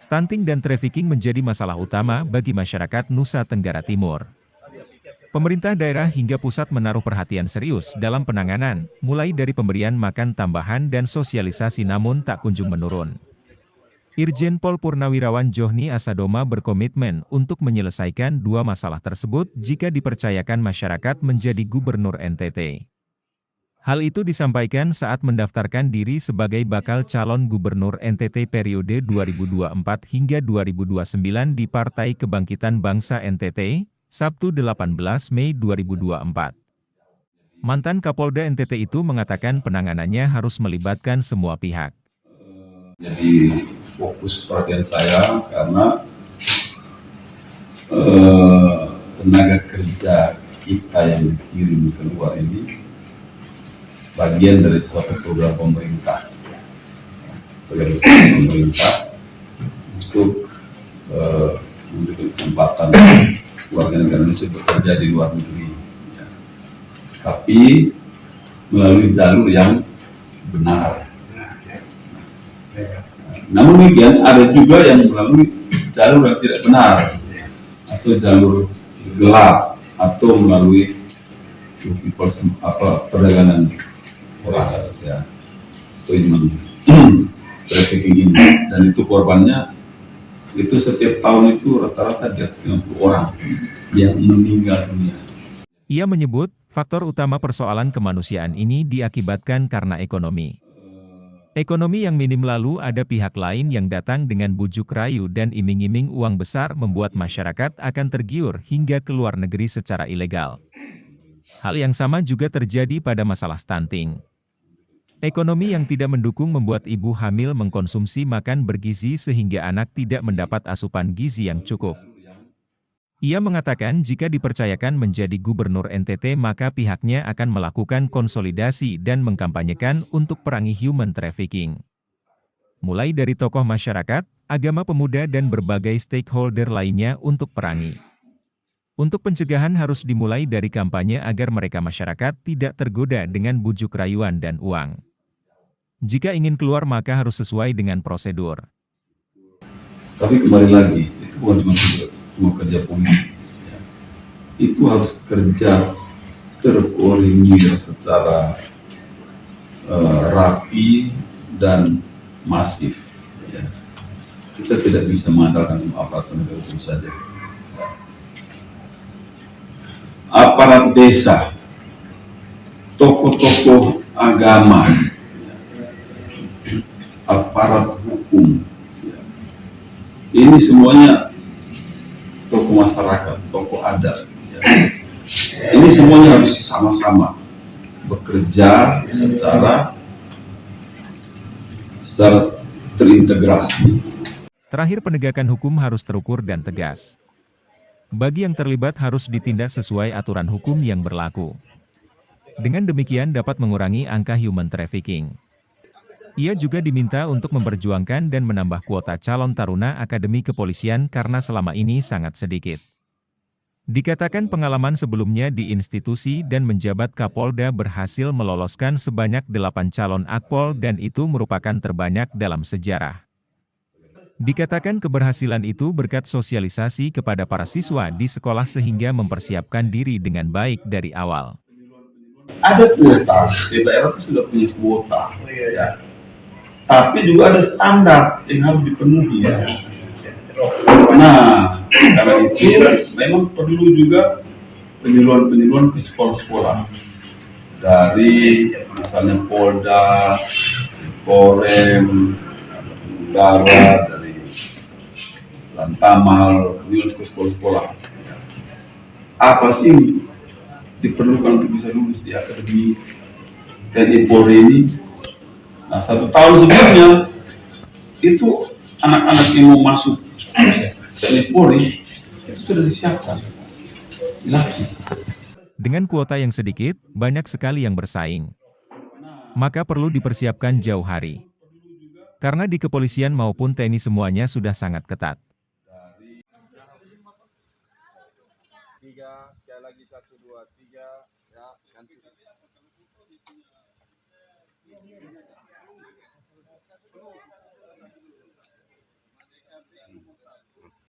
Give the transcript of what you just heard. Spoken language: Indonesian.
Stunting dan trafficking menjadi masalah utama bagi masyarakat Nusa Tenggara Timur. Pemerintah daerah hingga pusat menaruh perhatian serius dalam penanganan, mulai dari pemberian makan tambahan dan sosialisasi namun tak kunjung menurun. Irjen Pol Purnawirawan Johni Asadoma berkomitmen untuk menyelesaikan dua masalah tersebut jika dipercayakan masyarakat menjadi Gubernur NTT. Hal itu disampaikan saat mendaftarkan diri sebagai bakal calon Gubernur NTT periode 2024 hingga 2029 di Partai Kebangkitan Bangsa NTT, Sabtu 18 Mei 2024. Mantan Kapolda NTT itu mengatakan penanganannya harus melibatkan semua pihak. Jadi fokus perhatian saya karena tenaga kerja kita yang dikirim keluar ini bagian dari suatu program pemerintah untuk memberikan kesempatan warga negara Indonesia bekerja di luar negeri, ya. Tapi melalui jalur yang benar. Namun demikian ada juga yang melalui jalur yang tidak benar atau jalur gelap atau melalui perdagangan orang, ya, atau trafficking ini, dan itu korbannya itu setiap tahun itu rata-rata di atas 50 orang yang meninggal dunia. Ia menyebut, faktor utama persoalan kemanusiaan ini diakibatkan karena ekonomi. Ekonomi yang minim lalu ada pihak lain yang datang dengan bujuk rayu dan iming-iming uang besar membuat masyarakat akan tergiur hingga ke luar negeri secara ilegal. Hal yang sama juga terjadi pada masalah stunting. Ekonomi yang tidak mendukung membuat ibu hamil mengkonsumsi makan bergizi sehingga anak tidak mendapat asupan gizi yang cukup. Ia mengatakan jika dipercayakan menjadi Gubernur NTT maka pihaknya akan melakukan konsolidasi dan mengkampanyekan untuk perangi human trafficking. Mulai dari tokoh masyarakat, agama pemuda dan berbagai stakeholder lainnya untuk perangi. Untuk pencegahan harus dimulai dari kampanye agar mereka masyarakat tidak tergoda dengan bujuk rayuan dan uang. Jika ingin keluar maka harus sesuai dengan prosedur. Tapi kembali lagi, itu bukan cuma kerja polisi, ya. Itu harus kerja terkoordinir secara rapi dan masif, ya. Kita tidak bisa mengandalkan aparat penegak hukum saja. Aparat desa, tokoh-tokoh agama, aparat hukum, ya. Ini semuanya tokoh masyarakat, tokoh adat, ya. Ini semuanya harus sama-sama bekerja secara terintegrasi. Terakhir, penegakan hukum harus terukur dan tegas. Bagi yang terlibat harus ditindak sesuai aturan hukum yang berlaku. Dengan demikian dapat mengurangi angka human trafficking. Ia juga diminta untuk memperjuangkan dan menambah kuota calon taruna Akademi Kepolisian karena selama ini sangat sedikit. Dikatakan pengalaman sebelumnya di institusi dan menjabat Kapolda berhasil meloloskan sebanyak 8 calon Akpol dan itu merupakan terbanyak dalam sejarah. Dikatakan keberhasilan itu berkat sosialisasi kepada para siswa di sekolah sehingga mempersiapkan diri dengan baik dari awal. Ada kuota, daerah itu sudah punya kuota, ya. Tapi juga ada standar yang harus dipenuhi. Ya. Nah, karena itu memang perlu juga penyuluhan ke sekolah-sekolah dari misalnya Polda, Korem, Udara, dari Lantamal, penyuluhan ke sekolah-sekolah. Apa sih diperlukan untuk bisa lulus di Akademi TNI Polri ini? Nah, 1 tahun sebelumnya itu anak-anak yang mau masuk TNI Polri itu sudah disiapkan. Dengan kuota yang sedikit, banyak sekali yang bersaing. Maka perlu dipersiapkan jauh hari. Karena di kepolisian maupun TNI semuanya sudah sangat ketat. ini.